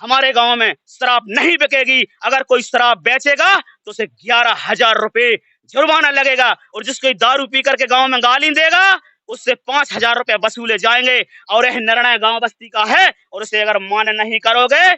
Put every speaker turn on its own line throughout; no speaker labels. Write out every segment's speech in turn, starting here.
हमारे गांव में शराब नहीं बिकेगी। अगर कोई शराब बेचेगा तो उसे 11,000 रुपए जुर्माना लगेगा, और जिसको दारू पी करके गांव में गाली देगा उससे 5,000 रुपए वसूले जाएंगे। और यह निर्णय गांव बस्ती का है, और उसे अगर मान्य नहीं करोगे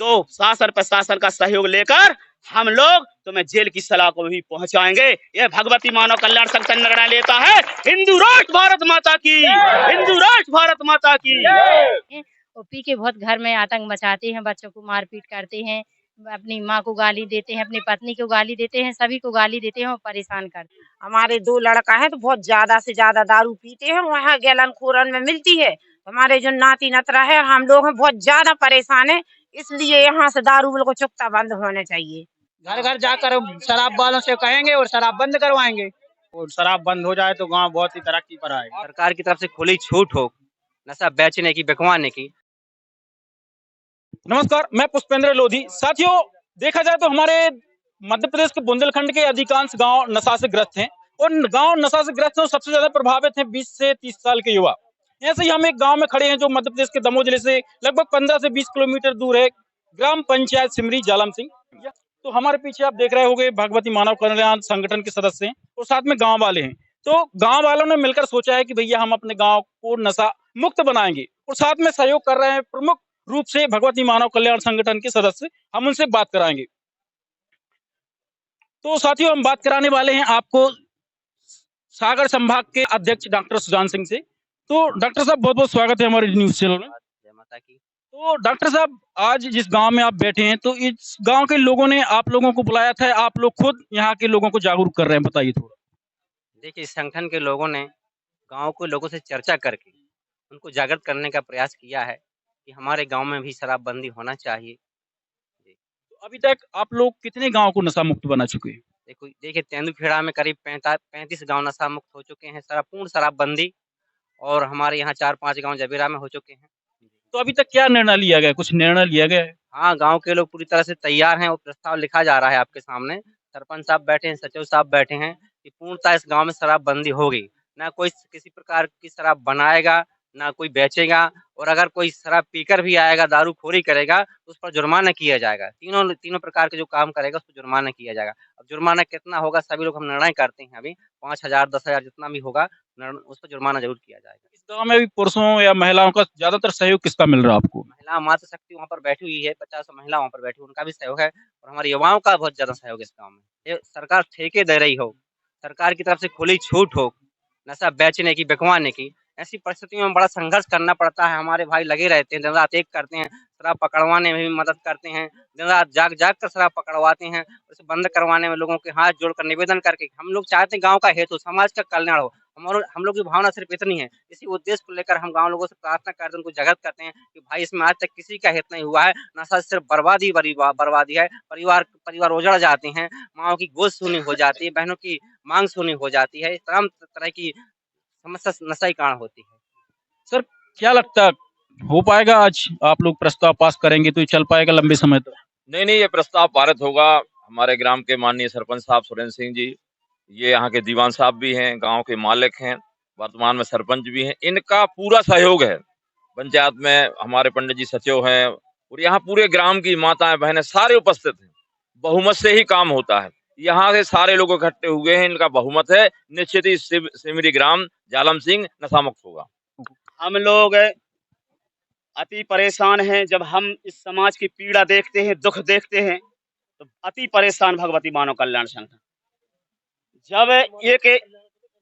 तो शासन प्रशासन का सहयोग लेकर हम लोग तुम्हें जेल की सलाह को भी पहुंचाएंगे। यह भगवती मानव कल्याण संगठन निर्णय लेता है। हिंदू राष्ट्र भारत माता की, हिंदू राष्ट्र भारत माता की।
वो पी के बहुत घर में आतंक मचाते हैं, बच्चों को मारपीट करते हैं, अपनी माँ को गाली देते हैं, अपनी पत्नी को गाली देते हैं, सभी को गाली देते हैं और परेशान करते हैं।
हमारे 2 लड़का है तो बहुत ज्यादा से ज्यादा दारू पीते हैं, वहाँ गैलन खोरन में मिलती है। हमारे जो नाती नतरा है, हम लोग हैं बहुत ज्यादा परेशान है, इसलिए यहाँ से दारू बिल्कुल चुकता बंद होना चाहिए।
घर घर जाकर शराब वालों से कहेंगे और शराब बंद करवाएंगे, और शराब बंद हो जाए तो गांव बहुत ही तरक्की पर आएगा।
सरकार की तरफ से खुली छूट हो नशा बेचने की, बिकवाने की।
नमस्कार, मैं पुष्पेंद्र लोधी। साथियों, देखा जाए तो हमारे मध्य प्रदेश के बुंदेलखंड के अधिकांश गांव नशा से ग्रस्त हैं, और गांव नशा से ग्रस्त हैं, सबसे ज्यादा प्रभावित हैं 20 से 30 साल के युवा। ऐसे ही हम एक गांव में खड़े हैं जो मध्य प्रदेश के दमोह जिले से लगभग 15 से 20 किलोमीटर दूर है, ग्राम पंचायत सिमरी जालम सिंह। तो हमारे पीछे आप देख रहे होंगे भगवती मानव कल्याण संगठन के सदस्य हैं और साथ में गाँव वाले हैं। तो गाँव वालों ने मिलकर सोचा है कि भैया हम अपने गाँव को नशा मुक्त बनाएंगे, और साथ में सहयोग कर रहे हैं प्रमुख रूप से भगवती मानव कल्याण संगठन के सदस्य। हम उनसे बात कराएंगे। तो साथियों, हम बात कराने वाले हैं आपको सागर संभाग के अध्यक्ष डॉक्टर सुजान सिंह से। तो डॉक्टर साहब, बहुत बहुत स्वागत है हमारे न्यूज चैनल में।
जय माता की।
तो डॉक्टर साहब, आज जिस गांव में आप बैठे हैं, तो इस गांव के लोगों ने आप लोगों को बुलाया था, आप लोग खुद यहाँ के लोगों को जागरूक कर रहे हैं, बताइए थोड़ा।
देखिए, इस संगठन के लोगों ने गांव के लोगों से चर्चा करके उनको जागृत करने का प्रयास किया है कि हमारे गांव में भी शराबबंदी होना चाहिए।
तो अभी तक आप लोग कितने गांव को नशा मुक्त बना चुके हैं?
देखिए, तेंदुखेड़ा में करीब 35 गांव नशा मुक्त हो चुके हैं, पूर्ण शराबबंदी, और हमारे यहाँ 4-5 गांव जबीरा में हो चुके हैं।
तो अभी तक क्या निर्णय लिया गया, कुछ निर्णय लिया गया है?
हाँ, गांव के लोग पूरी तरह से तैयार हैं, और प्रस्ताव लिखा जा रहा है आपके सामने। सरपंच साहब बैठे हैं, सचिव साहब बैठे हैं कि पूर्णतः इस गांव में शराबबंदी होगी। ना कोई किसी प्रकार की शराब बनाएगा, ना कोई बेचेगा, और अगर कोई शराब पीकर भी आएगा, दारूखोरी करेगा, तो उस पर जुर्माना किया जाएगा। तीनों प्रकार के जो काम करेगा उस पर जुर्माना किया जाएगा। अब जुर्माना कितना होगा सभी लोग हम निर्णय करते हैं अभी, 5,000 10,000 जितना भी होगा उस पर जुर्माना जरूर किया जाएगा।
इस गांव में भी पुरुषों या महिलाओं का ज्यादातर सहयोग किसका मिल रहा है आपको?
महिला मातृ शक्ति वहाँ पर बैठी हुई है, 50 महिला वहाँ पर बैठी, उनका भी सहयोग है, और हमारे युवाओं का बहुत ज्यादा सहयोग है इस गाँव में। ये सरकार ठेके दे रही हो, सरकार की तरफ से खुली छूट हो नशा बेचने की, बिकवाने की, ऐसी परिस्थितियों में बड़ा संघर्ष करना पड़ता है। हमारे भाई लगे रहते हैं, दिन रात एक करते हैं, शराब पकड़वाने में भी मदद करते हैं, दिन रात जाग जाग कर शराब पकड़वाते हैं, उसे बंद करवाने में लोगों के हाथ जोड़कर निवेदन करके। हम लोग चाहते हैं गांव का हेतु, समाज का कल्याण हो। हम लोग की भावना सिर्फ इतनी है। इसी उद्देश्य को लेकर हम गांव लोगों से प्रार्थना करते हैं, उनको जागृत करते हैं कि भाई इसमें आज तक किसी का हित नहीं हुआ है, नशा सिर्फ बर्बादी है। परिवार उजड़ जाते हैं, माओ की गोद सूनी हो जाती है, बहनों की मांग सूनी हो जाती है, तमाम तरह की समस्या नशा ही कारण होती है।
सर, क्या लगता है हो पाएगा? आज आप लोग प्रस्ताव पास करेंगे तो ये चल पाएगा लंबे समय तक?
नहीं, ये प्रस्ताव पारित होगा। हमारे ग्राम के माननीय सरपंच साहब सुरेंद्र सिंह जी, ये यहाँ के दीवान साहब भी हैं, गांव के मालिक हैं, वर्तमान में सरपंच भी हैं, इनका पूरा सहयोग है। पंचायत में हमारे पंडित जी सचिव हैं, और यहाँ पूरे ग्राम की माताएं बहनें सारे उपस्थित हैं। बहुमत से ही काम होता है, यहाँ से सारे लोग इकट्ठे हुए हैं, इनका बहुमत है। निश्चित ही सिमरी ग्राम जालम सिंह नशा मुक्त होगा।
हम लोग अति परेशान हैं। जब हम इस समाज की पीड़ा देखते हैं, दुख देखते हैं, तो अति परेशान भगवती मानव कल्याण संगठन। जब एक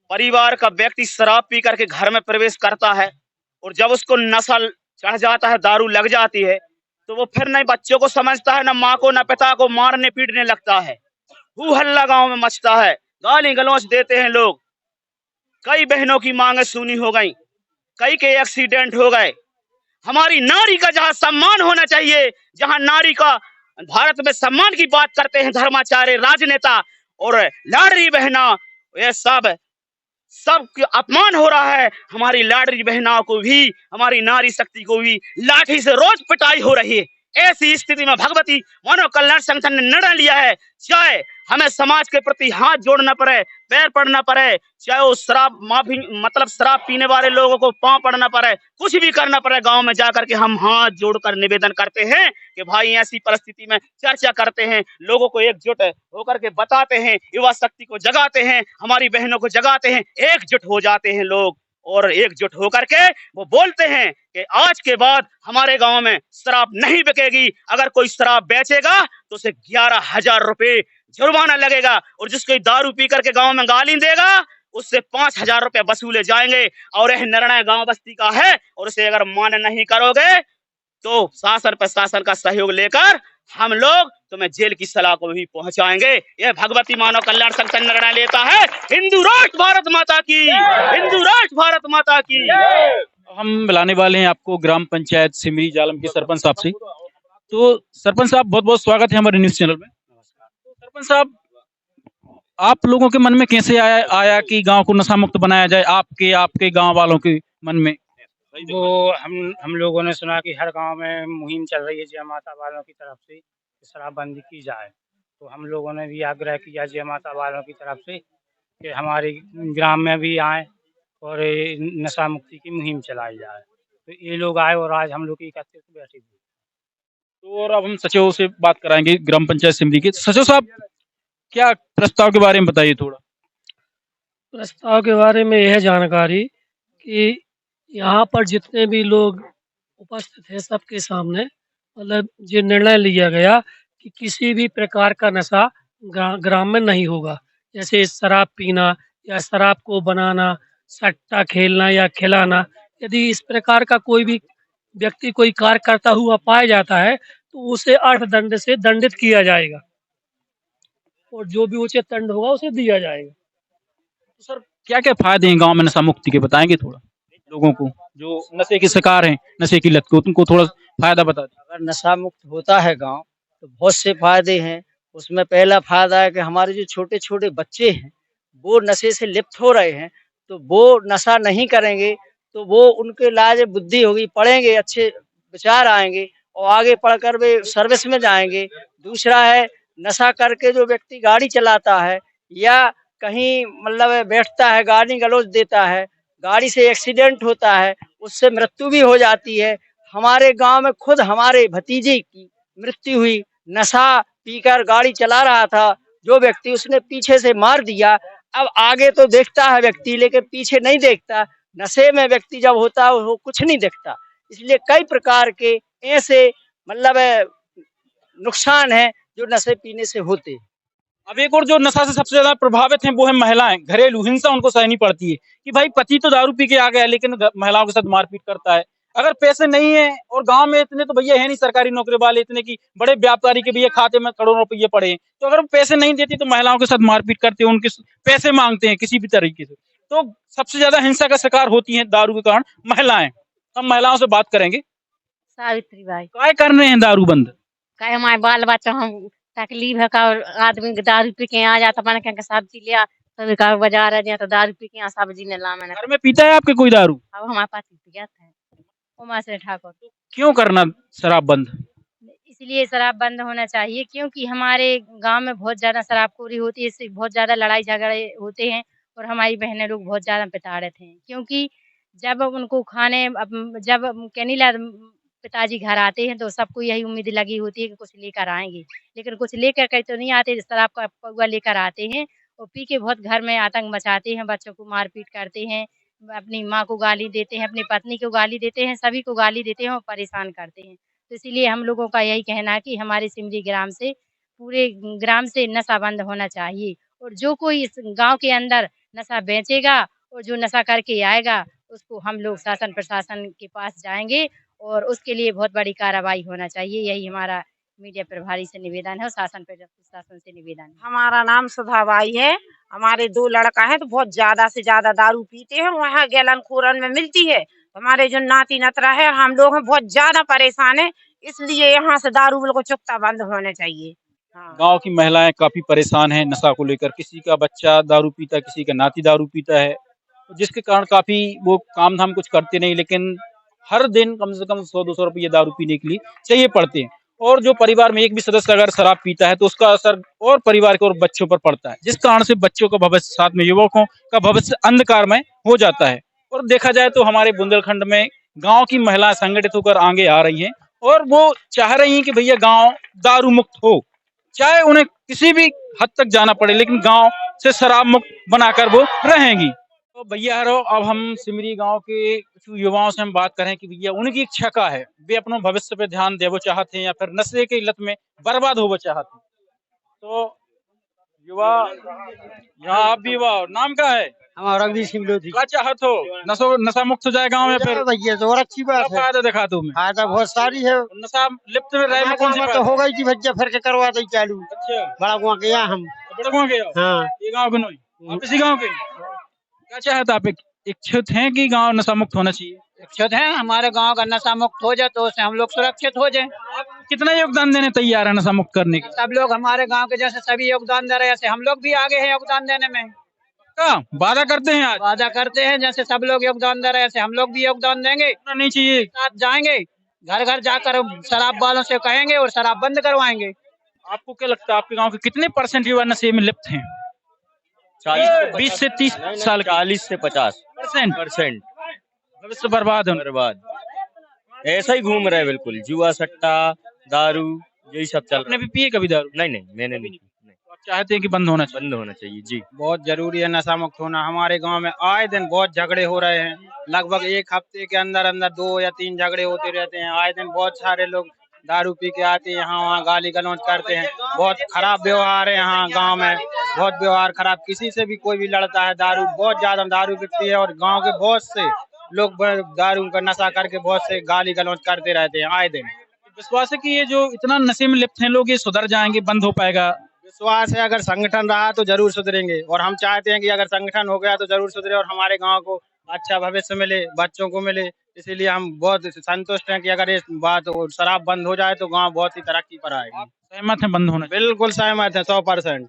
परिवार का व्यक्ति शराब पी करके घर में प्रवेश करता है, और जब उसको नशा चढ़ जाता है, दारू लग जाती है, तो वो फिर न बच्चों को समझता है, न माँ को, न पिता को, मारने पीटने लगता है। हू हल्ला गांव में मचता है, गाली गलौज देते हैं लोग। कई बहनों की मांगें सुनी हो गई, कई के एक्सीडेंट हो गए। हमारी नारी का जहां सम्मान होना चाहिए, जहां नारी का भारत में सम्मान की बात करते हैं धर्माचार्य, राजनेता और लाडली बहना, ये सब अपमान हो रहा है। हमारी लाडली बहनाओं को भी, हमारी नारी शक्ति को भी लाठी से रोज पिटाई हो रही है। ऐसी स्थिति में भगवती मानव कल्याण संगठन ने निर्णय लिया है, चाहे हमें समाज के प्रति हाथ जोड़ना पड़े, पैर पड़ना पड़े, चाहे वो शराब माफी मतलब शराब पीने वाले लोगों को पांव पड़ना पड़े, कुछ भी करना पड़े, गांव में जाकर के हम हाथ जोड़कर निवेदन करते हैं कि भाई ऐसी परिस्थिति में चर्चा करते हैं, लोगों को एकजुट होकर के बताते हैं, युवा शक्ति को जगाते हैं, हमारी बहनों को जगाते हैं, एकजुट हो जाते हैं लोग और एकजुट होकर के वो बोलते हैं कि आज के बाद हमारे गांव में शराब नहीं बिकेगी, अगर कोई शराब बेचेगा तो उसे 11,000 रुपए जुर्माना लगेगा और जिसको दारू पी करके गांव में गाली देगा उससे 5,000 रुपए वसूले जाएंगे और यह निर्णय गांव बस्ती का है और उसे अगर मान्य नहीं करोगे तो शासन प्रशासन का सहयोग लेकर हम लोग तुम्हें जेल की सलाह को भी पहुंचाएंगे। यह भगवती मानव कल्याण संगठन निर्णय लेता है। हिंदू राष्ट्र भारत माता की, हिंदू राष्ट्र भारत माता की।
हम मिलाने वाले हैं आपको ग्राम पंचायत सिमरी जालम के सरपंच साहब से। तो सरपंच साहब बहुत बहुत स्वागत है हमारे न्यूज चैनल में। तो सरपंच साहब, आप लोगों के मन में कैसे आया कि गांव को नशा मुक्त बनाया जाए, आपके गांव वालों के मन में?
वो हम लोगों ने सुना कि हर गांव में मुहिम चल रही है जय माता वालों की तरफ से कि शराबबंदी की जाए, तो हम लोगों ने भी आग्रह किया जय माता वालों की तरफ से कि हमारे ग्राम में भी आए और नशा मुक्ति की मुहिम चलाई जाए। तो ये लोग आए और आज हम लोग एकत्रित बैठे हुए।
तो और अब हम सचिव से बात कराएंगे ग्राम पंचायत सिमरी के। सचिव साहब, क्या प्रस्ताव के बारे में बताइए थोड़ा।
प्रस्ताव के बारे में यह जानकारी कि यहाँ पर जितने भी लोग उपस्थित हैं सबके सामने मतलब जो निर्णय लिया गया कि किसी भी प्रकार का नशा ग्राम में नहीं होगा, जैसे शराब पीना या शराब को बनाना, सट्टा खेलना या खिलाना। यदि इस प्रकार का कोई भी व्यक्ति कोई कार्य करता हुआ पाया जाता है तो उसे अर्थदंड से दंडित किया जाएगा और जो भी उचित दंड होगा उसे दिया जाएगा।
तो सर, क्या क्या फायदे हैं गांव में नशा मुक्ति के, बताएंगे थोड़ा लोगों को जो नशे के शिकार हैं, नशे की लत को, उनको थोड़ा फायदा बता दें।
अगर नशा मुक्त होता है गांव तो बहुत से फायदे हैं। उसमें पहला फायदा है कि हमारे जो छोटे छोटे बच्चे हैं वो नशे से लिप्त हो रहे हैं, तो वो नशा नहीं करेंगे तो वो उनके लाज बुद्धि होगी, पढ़ेंगे, अच्छे विचार आएंगे और आगे पढ़कर वे सर्विस में जाएंगे। दूसरा है नशा करके जो व्यक्ति गाड़ी चलाता है या कहीं मतलब बैठता है, गाली गलौज देता है, गाड़ी से एक्सीडेंट होता है, उससे मृत्यु भी हो जाती है। हमारे गांव में खुद हमारे भतीजे की मृत्यु हुई, नशा पीकर गाड़ी चला रहा था जो व्यक्ति, उसने पीछे से मार दिया। अब आगे तो देखता है व्यक्ति लेकिन पीछे नहीं देखता। नशे में व्यक्ति जब होता है वो कुछ नहीं देखता। इसलिए कई प्रकार के ऐसे मतलब नुकसान है जो नशे पीने से होते हैं।
अब एक और जो नशा से सबसे ज्यादा प्रभावित हैं वो है महिलाएं। घरेलू हिंसा उनको सहनी पड़ती है कि भाई पति तो दारू पी के आ गया लेकिन महिलाओं के साथ मारपीट करता है। अगर पैसे नहीं है और गांव में इतने तो भैया है नहीं सरकारी नौकरी वाले इतने की बड़े व्यापारी के भैया खाते में करोड़ों रुपये पड़े हैं, तो अगर वो पैसे नहीं देती तो महिलाओं के साथ मारपीट करते हैं, उनके पैसे मांगते हैं किसी भी तरीके से। तो सबसे ज्यादा हिंसा का शिकार होती है दारू के कारण महिलाएं। हम महिलाओं से बात करेंगे।
सावित्री बाई
क्या कर रहे हैं दारू बंद?
का हमारे बाल बच्चा हम तकलीफ है का और आदमी दारू पी के आ जाता मैंने क्या सब्जी लिया तो का बाजार है तो दारू पी के यहाँ सब्जी ने ला मैंने।
घर में पीता है आपके कोई दारू?
अब हमारे पास पिया था उमा से ठाकुर।
क्यों करना शराब बंद?
इसलिए शराब बंद होना चाहिए क्योंकि हमारे गांव में बहुत ज्यादा शराबखोरी होती है, इससे बहुत ज्यादा लड़ाई झगड़े होते हैं और हमारी बहनें लोग बहुत ज्यादा प्रताड़ित हैं। क्योंकि जब उनको खाने जब कहनीला पिताजी घर आते हैं तो सबको यही उम्मीद लगी होती है कि कुछ लेकर आएंगे, लेकिन कुछ लेकर के तो नहीं आते, शराब का पौवा लेकर आते हैं और पी के बहुत घर में आतंक मचाते हैं, बच्चों को मारपीट करते हैं, अपनी माँ को गाली देते हैं, अपनी पत्नी को गाली देते हैं, सभी को गाली देते हैं और परेशान करते हैं। तो इसीलिए हम लोगों का यही कहना है कि हमारे सिमरी ग्राम से पूरे ग्राम से नशा बंद होना चाहिए और जो कोई इस गांव के अंदर नशा बेचेगा और जो नशा करके आएगा उसको हम लोग शासन प्रशासन के पास जाएंगे और उसके लिए बहुत बड़ी कार्रवाई होना चाहिए। यही हमारा मीडिया प्रभारी से निवेदन है और शासन प्रशासन से निवेदन है।
हमारा नाम सुधाबाई है। हमारे 2 लड़का है तो बहुत ज्यादा से ज्यादा दारू पीते हैं, वहाँ गैलन खोरन में मिलती है। हमारे जो नाती नतरा है हम लोग हैं बहुत ज्यादा परेशान है, इसलिए यहाँ से दारू बिल्कुल चुकता बंद होने चाहिए। हाँ।
गांव की महिलाएं काफी परेशान हैं नशा को लेकर। किसी का बच्चा दारू पीता है, किसी का नाती दारू पीता है, जिसके कारण काफी वो काम धाम कुछ करते नहीं, लेकिन हर दिन कम से कम 100-200 रुपये दारू पीने के लिए चाहिए पड़ते हैं। और जो परिवार में एक भी सदस्य अगर शराब पीता है तो उसका असर और परिवार के और बच्चों पर पड़ता है, जिस कारण से बच्चों का भविष्य, साथ में युवकों का भविष्य अंधकारमय हो जाता है। और देखा जाए तो हमारे बुंदेलखंड में गांव की महिलाएं संगठित होकर आगे आ रही हैं और वो चाह रही हैं कि भैया गांव दारू मुक्त हो, चाहे उन्हें किसी भी हद तक जाना पड़े, लेकिन गांव से शराब मुक्त बनाकर वो रहेंगी। तो भैया हरो, अब हम सिमरी गांव के कुछ युवाओं से हम बात करें कि भैया उनकी इच्छा का है, वे अपने भविष्य पे ध्यान दे वो चाहते हैं या फिर नशे की लत में बर्बाद हो वो चाहते हैं। तो युवा, यहाँ आप भी युवा हो, नाम क्या है?
हमारा भी सिंह लोधी
क्या चाहत हो? नशा मुक्त हो जाए गाँव या फिर?
भैया तो और अच्छी बात है।
फायदा दिखा तुम्हें?
फायदा बहुत सारी है।
नशा लिप्त में रहे में कौन सी बात
तो होगा ही भैया, फिर के करवा दे चालू।
अच्छा,
बड़ा गुआ के यहाँ हम
बड़ा गाँव के हो?
हाँ,
ये गाँव के नहीं, आप इसी गाँव के? क्या चाहता आप? इच्छुक हैं कि गांव नशा मुक्त होना चाहिए?
इच्छुक है हमारे गांव का नशा मुक्त हो जाए तो उससे हम लोग सुरक्षित हो जाए।
आप कितना योगदान देने तैयार है नशा मुक्त करने के?
सब लोग हमारे गांव के जैसे सभी योगदान दे रहे हैं, ऐसे हम लोग भी आगे हैं योगदान देने में।
क्या वादा करते हैं आज?
वादा करते हैं, जैसे सब लोग योगदान दे रहे हैं ऐसे हम लोग भी योगदान देंगे।
नहीं चाहिए,
साथ जाएंगे, घर घर जाकर शराब वालों से कहेंगे और शराब बंद करवाएंगे।
आपको क्या लगता है आपके गांव के कितने % युवा नशे में लिप्त हैं? 20 से 30 साल?
40 से 50%
भविष्य बर्बाद है।
बर्बाद, ऐसा ही घूम रहे बिल्कुल, जुआ सट्टा दारू यही सब चल
आपने
रहा
भी पिए कभी दारू?
नहीं मैंने नहीं।
आप चाहते हैं कि बंद होना चाहिए?
बंद होना चाहिए जी।
बहुत जरूरी है नशा मुक्त होना। हमारे गांव में आए दिन बहुत झगड़े हो रहे हैं, लगभग एक हफ्ते के अंदर अंदर 2 या 3 झगड़े होते रहते हैं। आए दिन बहुत सारे लोग दारू पी के आते हैं, यहाँ वहाँ गाली गलौज करते हैं। बहुत खराब व्यवहार है यहाँ गांव में, बहुत व्यवहार खराब। किसी से भी कोई भी लड़ता है, दारू बहुत ज्यादा दारू बिकती है और गाँव के बहुत से लोग दारू का नशा करके बहुत से गाली गलौज करते रहते हैं आए दिन।
विश्वास है कि ये जो इतना नशे में लिप्त हैं लोग, ये सुधर जाएंगे, बंद हो पाएगा?
विश्वास है अगर संगठन रहा तो जरूर सुधरेंगे और हम चाहते हैं कि अगर संगठन हो गया तो जरूर सुधरे और हमारे गांव को अच्छा भविष्य मिले, बच्चों को मिले। इसीलिए हम बहुत संतुष्ट हैं कि अगर ये बात शराब बंद हो जाए तो गांव बहुत ही तरक्की पर आएगी।
सहमत है बंद होना?
बिल्कुल सहमत है 100%।